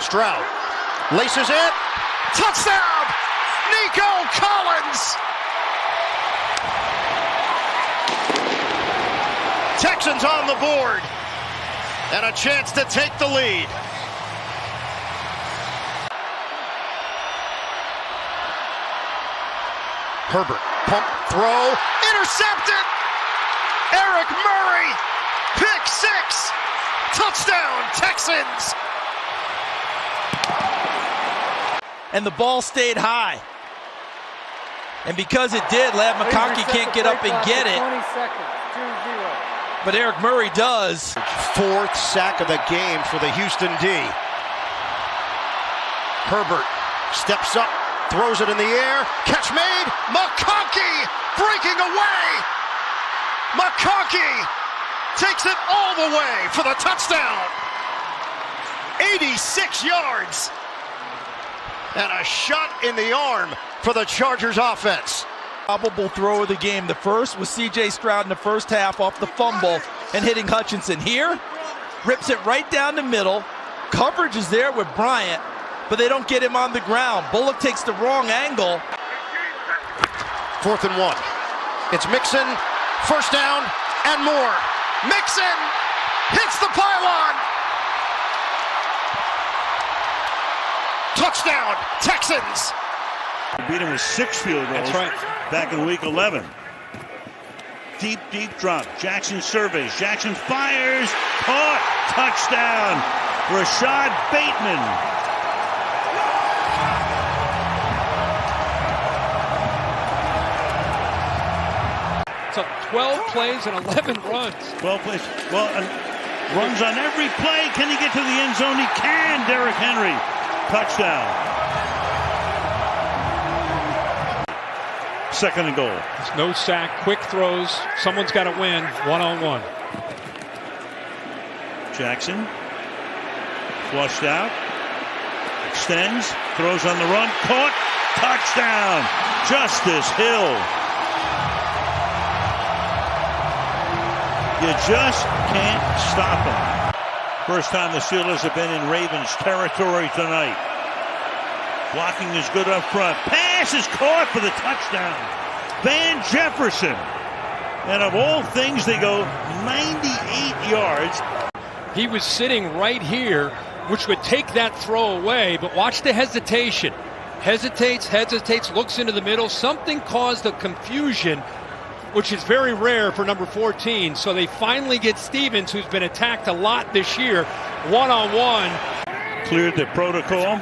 Stroud laces it. Touchdown! Nico Collins! Texans on the board. And a chance to take the lead. Herbert, pump, throw, intercepted! Eric Murray, pick six! Touchdown, Texans! And the ball stayed high. And because it did, Ladd McConkey can't get up and get it. 20 seconds, 2-0. But Eric Murray does. Fourth sack of the game for the Houston D. Herbert steps up, throws it in the air, catch made, McConkey breaking away! McConkey takes it all the way for the touchdown! 86 yards! And a shot in the arm for the Chargers offense. Probable throw of the game. The first was C.J. Stroud in the first half off the fumble and hitting Hutchinson. Here, rips it right down the middle. Coverage is there with Bryant, but they don't get him on the ground. Bullock takes the wrong angle. 4th and 1. It's Mixon, first down, and more. Mixon hits the pylon. Touchdown, Texans! Beat him with 6 field goals. That's right. Back in week 11. Deep drop. Jackson surveys. Jackson fires. Caught. Touchdown. Rashad Bateman. So 12 plays and 11 runs. 12 plays. Well, runs on every play. Can he get to the end zone? He can. Derrick Henry. Touchdown. 2nd and goal. It's no sack, quick throws. Someone's got to win one-on-one. Jackson. Flushed out. Extends. Throws on the run. Caught. Touchdown. Justice Hill. You just can't stop him. First time the Steelers have been in Ravens territory tonight. Blocking is good up front. Pass is caught for the touchdown. Van Jefferson. And of all things, they go 98 yards. He was sitting right here, which would take that throw away, but watch the hesitation. Hesitates, looks into the middle. Something caused the confusion, which is very rare for number 14. So they finally get Stevens, who's been attacked a lot this year, one-on-one. Cleared the protocol.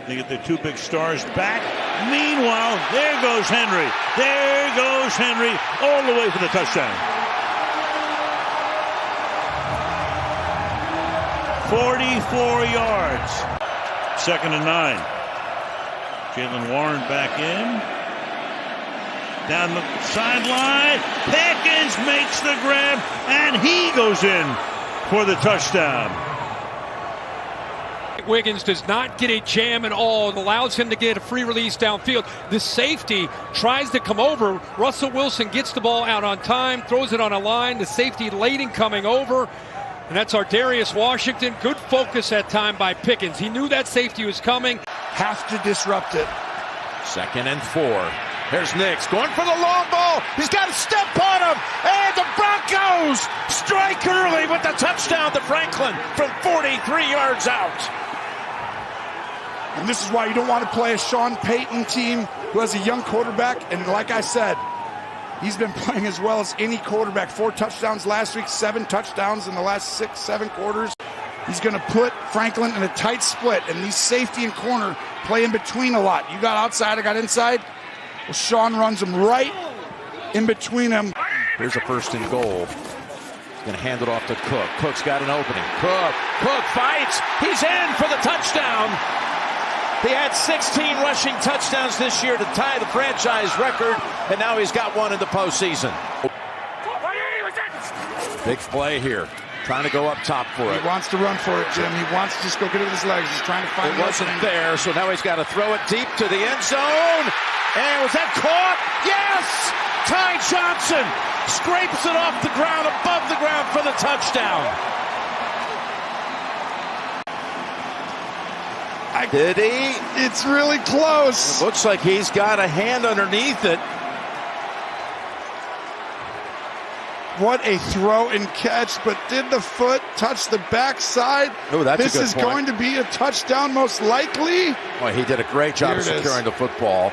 They get their 2 big stars back. Meanwhile, there goes Henry. There goes Henry all the way for the touchdown. 44 yards. 2nd and 9. Jaylen Warren back in. Down the sideline. Pickens makes the grab, and he goes in for the touchdown. Wiggins does not get a jam at all. It allows him to get a free release downfield. The safety tries to come over. Russell Wilson gets the ball out on time, throws it on a line. The safety Layden coming over. And that's our Darius Washington. Good focus that time by Pickens. He knew that safety was coming. Have to disrupt it. 2nd and 4. Here's Nix going for the long ball. He's got a step on him. And the Broncos strike early with the touchdown to Franklin from 43 yards out. And this is why you don't want to play a Sean Payton team who has a young quarterback. And like I said, he's been playing as well as any quarterback. 4 touchdowns last week, 7 touchdowns in the last 6-7 quarters. He's going to put Franklin in a tight split. And these safety and corner play in between a lot. You got outside, I got inside. Well, Sean runs them right in between them. Here's a 1st and goal. He's going to hand it off to Cook. Cook's got an opening. Cook fights. He's in for the touchdown. He had 16 rushing touchdowns this year to tie the franchise record, and now he's got one in the postseason. Big play here. Trying to go up top for it. He wants to run for it, Jim. He wants to just go get it with his legs. He's trying to find it. It wasn't there, so now he's got to throw it deep to the end zone. And was that caught? Yes! Ty Johnson scrapes it off the ground, above the ground for the touchdown. Did he? It's really close. It looks like he's got a hand underneath it. What a throw and catch, but did the foot touch the backside? Oh, that's this a good is point. going to be a touchdown, most likely. Well, he did a great job securing the football.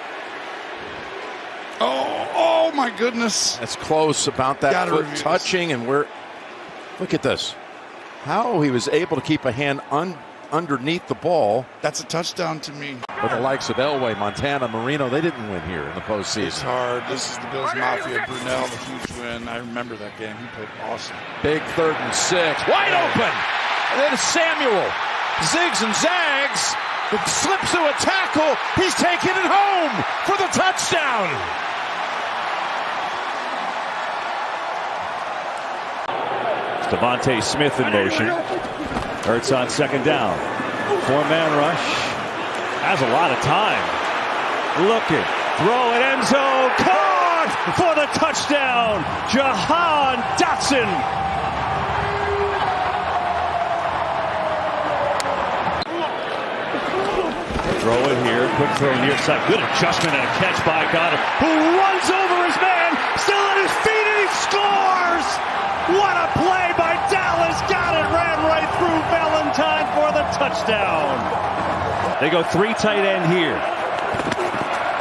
Oh my goodness. That's close about that foot touching, and look at this. How he was able to keep a hand underneath the ball. That's a touchdown to me. But the likes of Elway, Montana, Marino, they didn't win here in the postseason. It's hard. This is the Bills Mafia. Brunell, the huge win. I remember that game. He played awesome. Big 3rd and 6. Wide open. And then Samuel zigs and zags. Slips through a tackle. He's taking it home for the touchdown. It's Devontae Smith in motion. Hurts on 2nd down. 4-man rush. Has a lot of time. Looking. Throw it, end zone. Caught for the touchdown. Jahan Dotson. Throw it here. Quick throw near side. Good adjustment and a catch by Goddard, who runs over his man. Still on his feet, and he scores. What a play by Dallas. Goddard ran right through Valentine for the touchdown. They go 3 tight end here.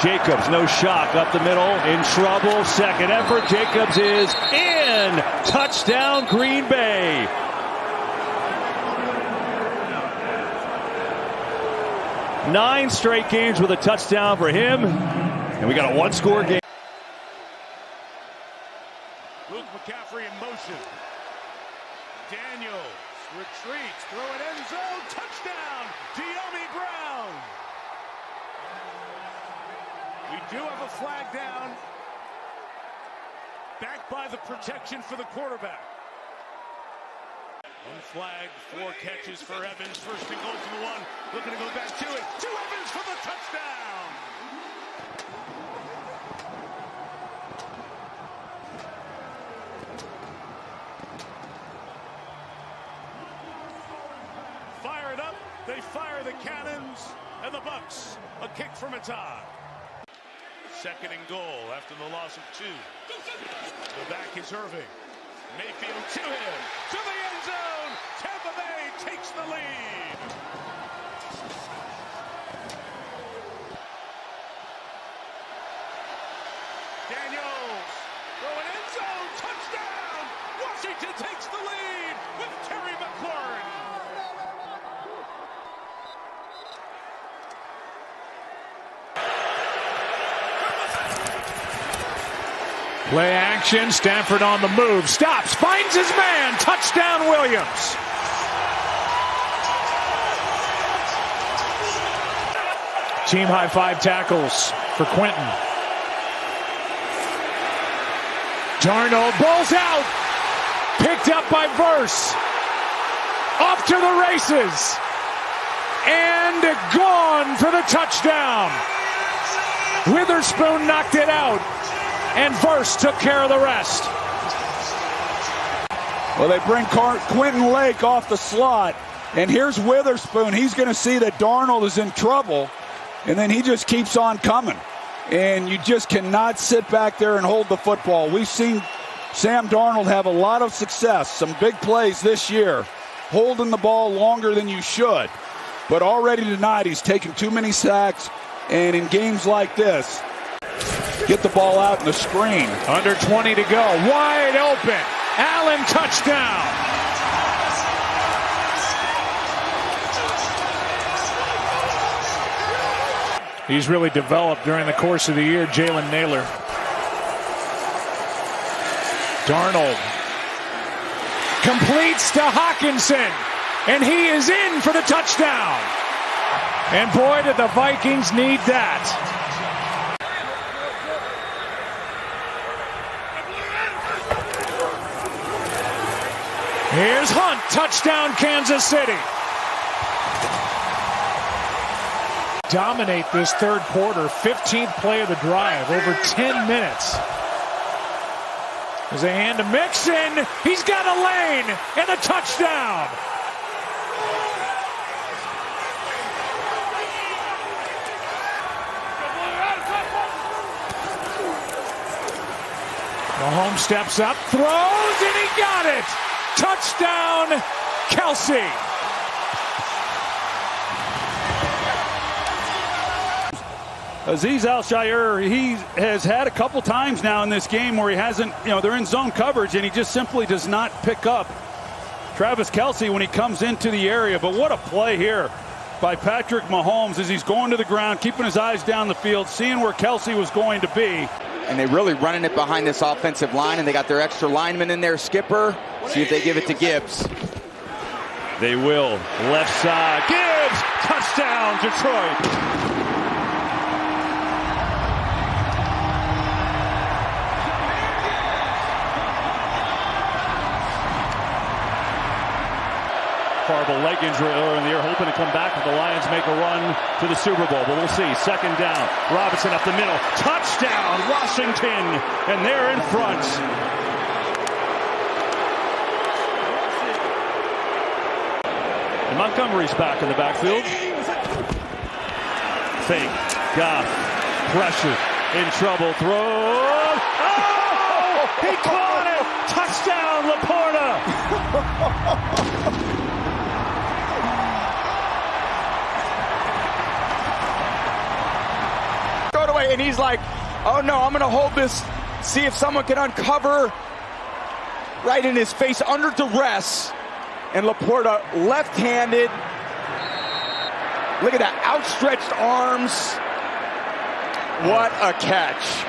Jacobs, no shock, up the middle, in trouble. 2nd effort. Jacobs is in. Touchdown, Green Bay. Nine straight games with a touchdown for him. And we got a 1-score game. Luke McCaffrey in motion. Daniels retreats, throw it end zone, touchdown, De'Ami Brown. We do have a flag down. Backed by the protection for the quarterback. 1 flag, 4 catches for Evans. 1st and goal from the 1. Looking to go back to it. To Evans for the touchdown. Fire it up. They fire the cannons. And the Bucs, a kick from a tie. 2nd and goal after the loss of 2. The back is Irving. Mayfield to him. To the end zone. Tampa Bay takes the lead. Daniels. Throw an end zone. Touchdown. Washington takes the lead with Terry McLaurin. Play action, Stanford on the move, stops, finds his man, touchdown Williams. Team high 5 tackles for Quentin. Darnold balls out, picked up by Verse, off to the races, and gone for the touchdown. Witherspoon knocked it out. And Verse took care of the rest. Well, they bring Quentin Lake off the slot. And here's Witherspoon. He's going to see that Darnold is in trouble. And then he just keeps on coming. And you just cannot sit back there and hold the football. We've seen Sam Darnold have a lot of success. Some big plays this year. Holding the ball longer than you should. But already tonight he's taken too many sacks. And in games like this, get the ball out in the screen. Under 20 to go. Wide open. Allen touchdown. He's really developed during the course of the year, Jalen Naylor. Darnold completes to Hawkinson. And he is in for the touchdown. And boy, did the Vikings need that. Here's Hunt, touchdown Kansas City. Dominate this 3rd quarter, 15th play of the drive, over 10 minutes. There's a hand to Mixon, he's got a lane, and a touchdown. Mahomes steps up, throws, and he got it. Touchdown, Kelsey. Azeez Al-Shaair, he has had a couple times now in this game where he hasn't, they're in zone coverage and he just simply does not pick up Travis Kelsey when he comes into the area. But what a play here by Patrick Mahomes as he's going to the ground, keeping his eyes down the field, seeing where Kelsey was going to be. And they're really running it behind this offensive line, and they got their extra lineman in there, Skipper. See if they give it to Gibbs. They will. Left side. Gibbs! Touchdown, Detroit. Horrible leg injury earlier in the year, hoping to come back if the Lions make a run to the Super Bowl. But we'll see. Second down. Robinson up the middle. Touchdown, Washington. And they're in front. And Montgomery's back in the backfield. Fake. Goff. Pressure. In trouble. Throw. Oh! He caught it! Touchdown, Laporta! And he's like, oh no, I'm going to hold this, see if someone can uncover. Right in his face under duress. And Laporta left-handed. Look at that, outstretched arms. What a catch.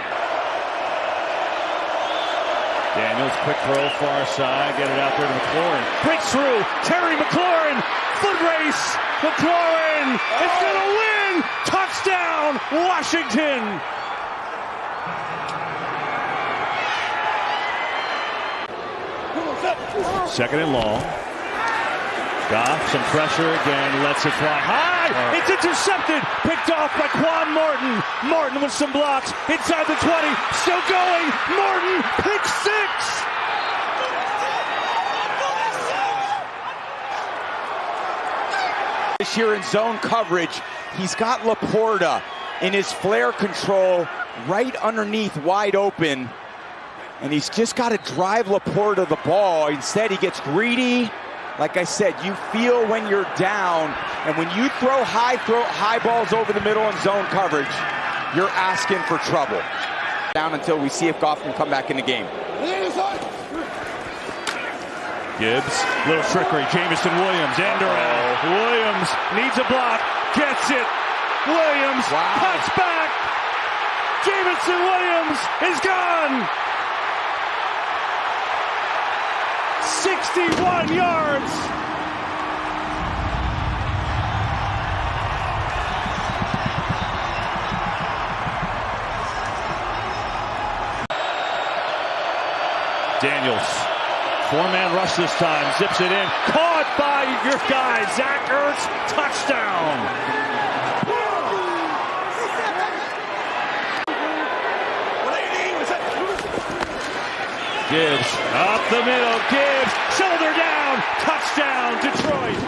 Daniels, quick throw, far side, get it out there to McLaurin. Breaks through, Terry McLaurin, foot race. McLaurin is going to win. Touchdown, Washington. Second and long. Goff, some pressure again, lets it fly high. It's intercepted, picked off by Quan Morton. Morton with some blocks, inside the 20, still going. Morton, pick six. This year in zone coverage, he's got Laporta in his flare control right underneath, wide open. And he's just got to drive Laporta the ball. Instead, he gets greedy. Like I said, you feel when you're down, and when you throw high balls over the middle in zone coverage, you're asking for trouble. Down until we see if Goff can come back in the game. Gibbs, little trickery, Jamison Williams, end around. Williams needs a block, gets it. Williams, cuts back. Jamison Williams is gone. 61 yards. Daniels, four-man rush this time, zips it in, caught by your guy, Zach Ertz, touchdown. Gibbs, up the middle, Gibbs, shoulder down, touchdown, Detroit.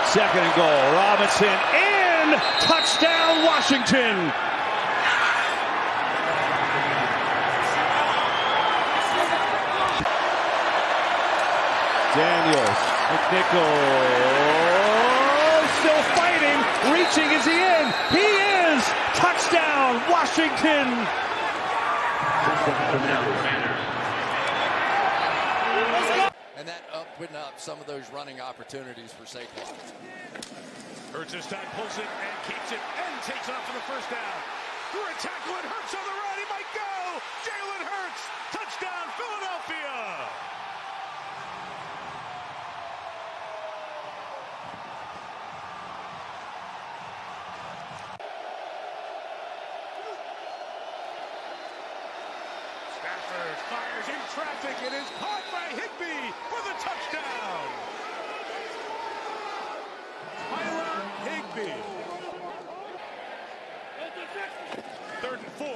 Second and goal, Robinson in, touchdown, Washington. Daniels, McNichol, still fighting, reaching, is he in? He is! Touchdown, Washington! And that opened up some of those running opportunities for Saquon. Hurts this time, pulls it and keeps it and takes off for the first down. Through a tackle, and Hurts on the run, he might go! Jalen Hurts, touchdown, Philadelphia! Fires in traffic. It is caught by Higbee for the touchdown. Tyler Higbee. 3rd and 4.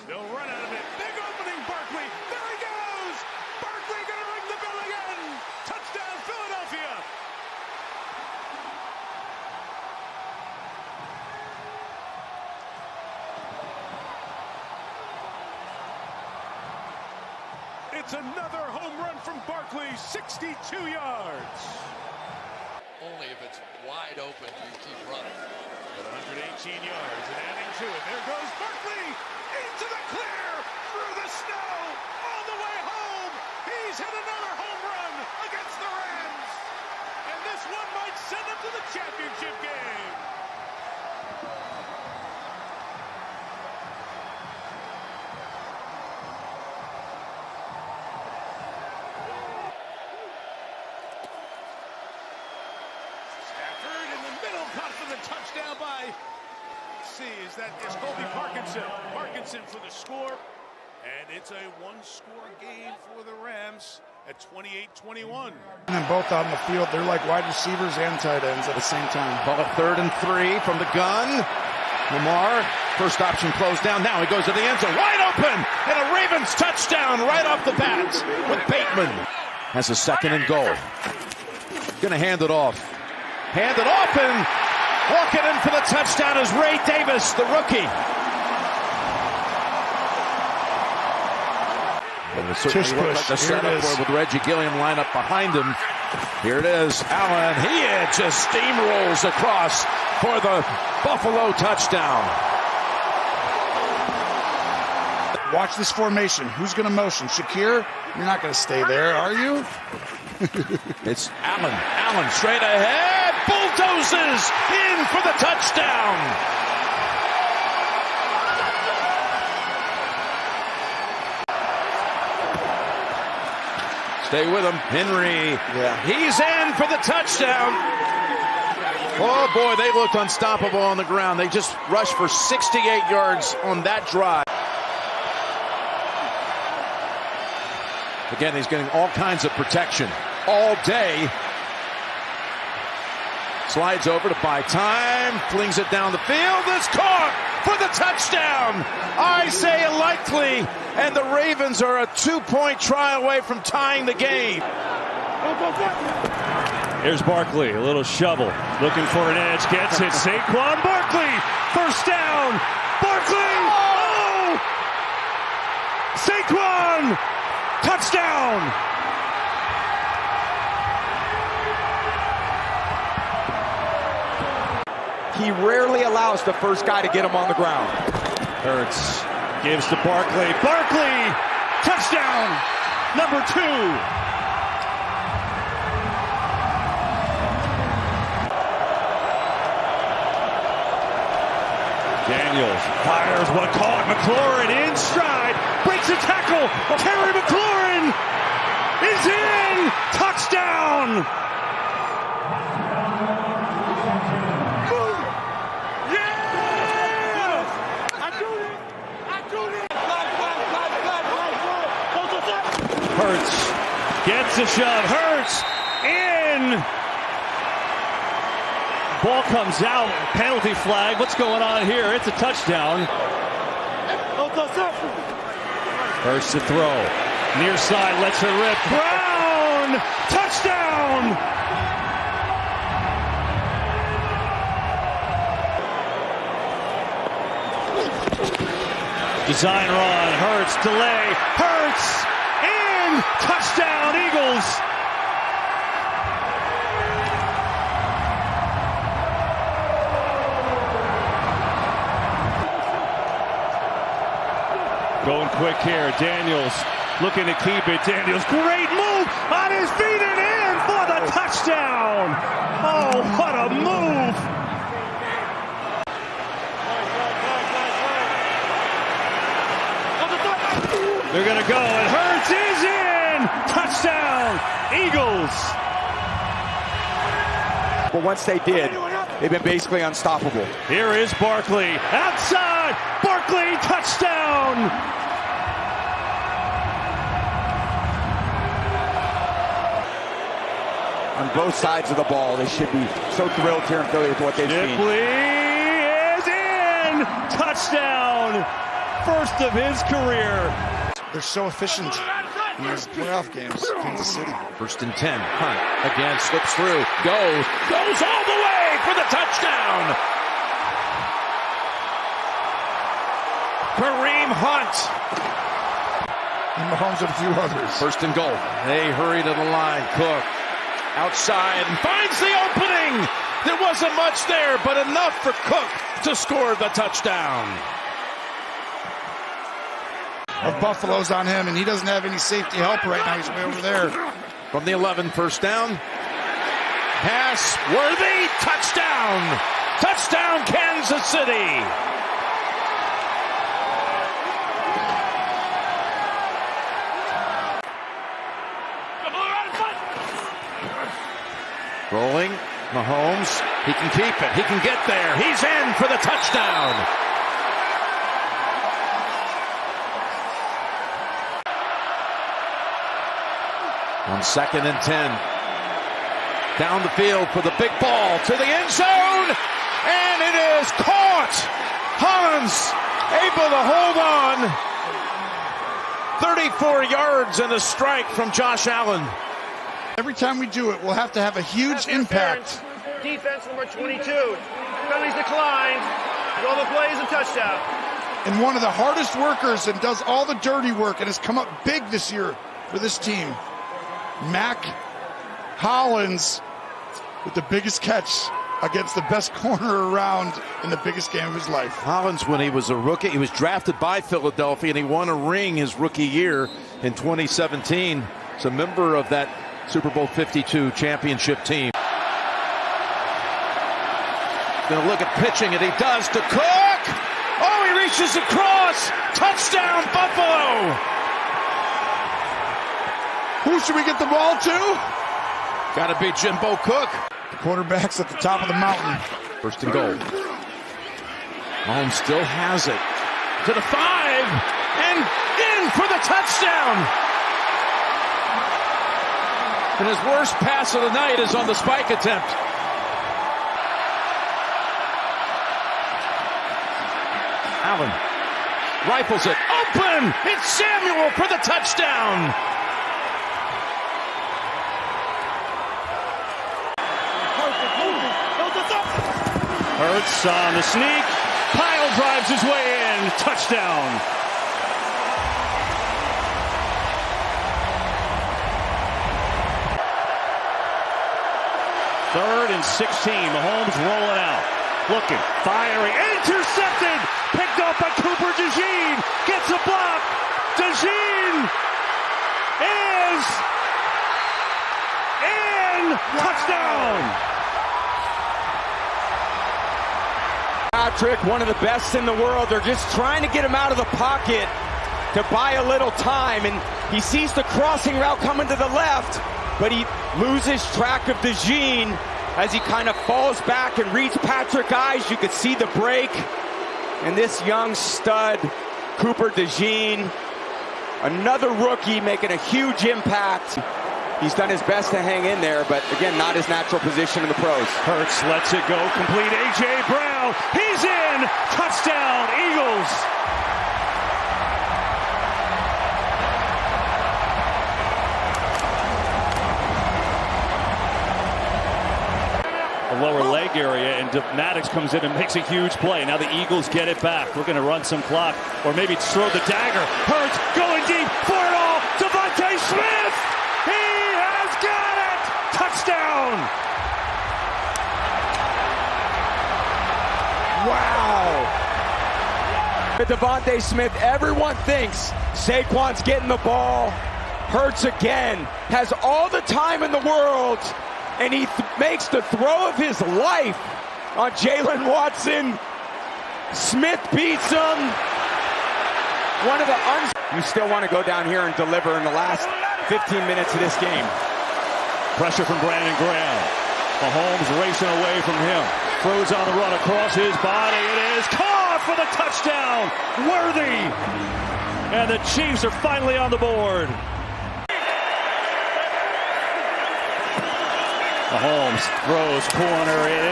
They'll run out of it. Big opening, Barkley. There he goes. Barkley going to ring the bell again. Touchdown, Philadelphia. It's another home run from Barkley, 62 yards. Only if it's wide open do you keep running. At 118 yards and adding to it. There goes Barkley into the clear, through the snow, all the way home. He's hit another home run against the Rams. And this one might send them to the championship game. Caught for the touchdown by, is Colby Parkinson. Parkinson for the score. And it's a one-score game for the Rams at 28-21. And both on the field, they're like wide receivers and tight ends at the same time. Ball 3rd and 3 from the gun. Lamar, first option closed down. Now he goes to the end zone, wide open, and a Ravens touchdown right off the bat with Bateman. Has a 2nd and goal. Gonna hand it off. And walking in for the touchdown is Ray Davis, the rookie. Tush push. Like the setup with Reggie Gilliam line up behind him. Here it is. Allen, he just steamrolls across for the Buffalo touchdown. Watch this formation. Who's going to motion? Shakir? You're not going to stay there, are you? It's Allen. Allen straight ahead. Bulldozes in for the touchdown. Stay with him. Henry. Yeah. He's in for the touchdown. Oh, boy, they looked unstoppable on the ground. They just rushed for 68 yards on that drive. Again, he's getting all kinds of protection all day. Slides over to buy time, flings it down the field. It's caught for the touchdown. Isaiah Likely, and the Ravens are a 2-point try away from tying the game. Here's Barkley, a little shovel, looking for an edge, gets it. Saquon Barkley, first down. Barkley, oh! Saquon, touchdown. He rarely allows the first guy to get him on the ground. Hurts gives to Barkley. Barkley, touchdown, number 2. Daniels fires one, caught. McLaurin in stride, breaks a tackle. Terry McLaurin is in, touchdown. Hurts gets a shove. Hurts in. Ball comes out. Penalty flag. What's going on here? It's a touchdown. Hurts to throw. Near side lets her rip. Brown. Touchdown. Design run. Hurts delay. Hurts. Touchdown, Eagles! Going quick here, Daniels looking to keep it. Daniels, great move on his feet and in for the touchdown! Oh, what a move! They're going to go, and Hurts is in! Touchdown, Eagles! But once they did, they've been basically unstoppable. Here is Barkley, outside! Barkley, touchdown! On both sides of the ball, they should be so thrilled here in Philly with what they've seen. Is in! Touchdown! First of his career. They're so efficient in these playoff games, Kansas City. 1st and 10. Hunt again, slips through, goes all the way for the touchdown. Kareem Hunt. And Mahomes and a few others. First and goal. They hurry to the line. Cook outside and finds the opening. There wasn't much there, but enough for Cook to score the touchdown. Of Buffalo's on him, and he doesn't have any safety help right now. He's way over there. From the 11, first down. Pass, Worthy, touchdown. Touchdown, Kansas City. Rolling, Mahomes, he can keep it, he can get there, he's in for the touchdown. On 2nd and 10, down the field for the big ball to the end zone, and it is caught. Hans able to hold on. 34 yards and a strike from Josh Allen. Every time we do it, we'll have to have a huge impact. Defense number 22. Penalties declined. All the plays a touchdown. And one of the hardest workers and does all the dirty work and has come up big this year for this team. Mac Hollins with the biggest catch against the best corner around in the biggest game of his life. Hollins, when he was a rookie, he was drafted by Philadelphia and he won a ring his rookie year in 2017. He's a member of that Super Bowl 52 championship team. Gonna look at pitching, and he does to Cook. Oh, he reaches across. Touchdown, Buffalo. Who should we get the ball to? Gotta be Jimbo Cook. The quarterback's at the top of the mountain. First and goal. Mahomes still has it. To the 5, and in for the touchdown. And his worst pass of the night is on the spike attempt. Allen rifles it. Open! It's Samuel for the touchdown. Hurts on the sneak. Pyle drives his way in. Touchdown. Third and 16. Mahomes rolling out. Looking. Firing. Intercepted. Picked up by Cooper DeJean. Gets a block. DeJean is in. Touchdown. Patrick, one of the best in the world. They're just trying to get him out of the pocket to buy a little time. And he sees the crossing route coming to the left, but he loses track of DeJean as he kind of falls back and reads Patrick's eyes. You could see the break. And this young stud, Cooper DeJean, another rookie making a huge impact. He's done his best to hang in there, but again, not his natural position in the pros. Hurts lets it go. Complete. A.J. Brown. He's in. Touchdown, Eagles. The lower leg area, and Maddox comes in and makes a huge play. Now the Eagles get it back. We're going to run some clock, or maybe throw the dagger. Hurts going deep for it all. Devontae Smith. He has got it. Touchdown. Wow. With Devontae Smith, everyone thinks Saquon's getting the ball. Hurts again. Has all the time in the world. And he makes the throw of his life on Jalen Watson. Smith beats him. One of the you still want to go down here and deliver in the last 15 minutes of this game. Pressure from Brandon Graham. Mahomes racing away from him. Throws on the run across his body. It is caught for the touchdown. Worthy. And the Chiefs are finally on the board. Mahomes throws corner. It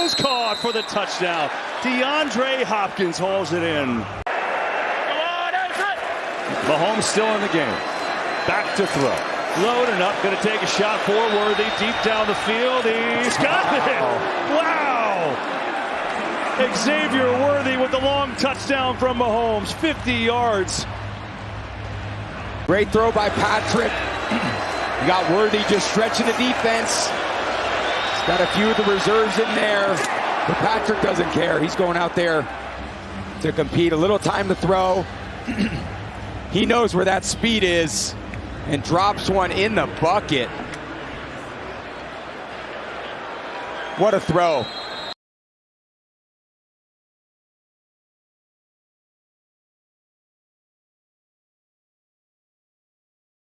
is caught for the touchdown. DeAndre Hopkins hauls it in. Mahomes still in the game. Back to throw. Loading up. Going to take a shot for Worthy. Deep down the field. He's got it. Wow. Xavier Worthy with the long touchdown from Mahomes. 50 yards. Great throw by Patrick. You got Worthy just stretching the defense. He's got a few of the reserves in there, but Patrick doesn't care. He's going out there to compete. A little time to throw. He knows where that speed is and drops one in the bucket. What a throw.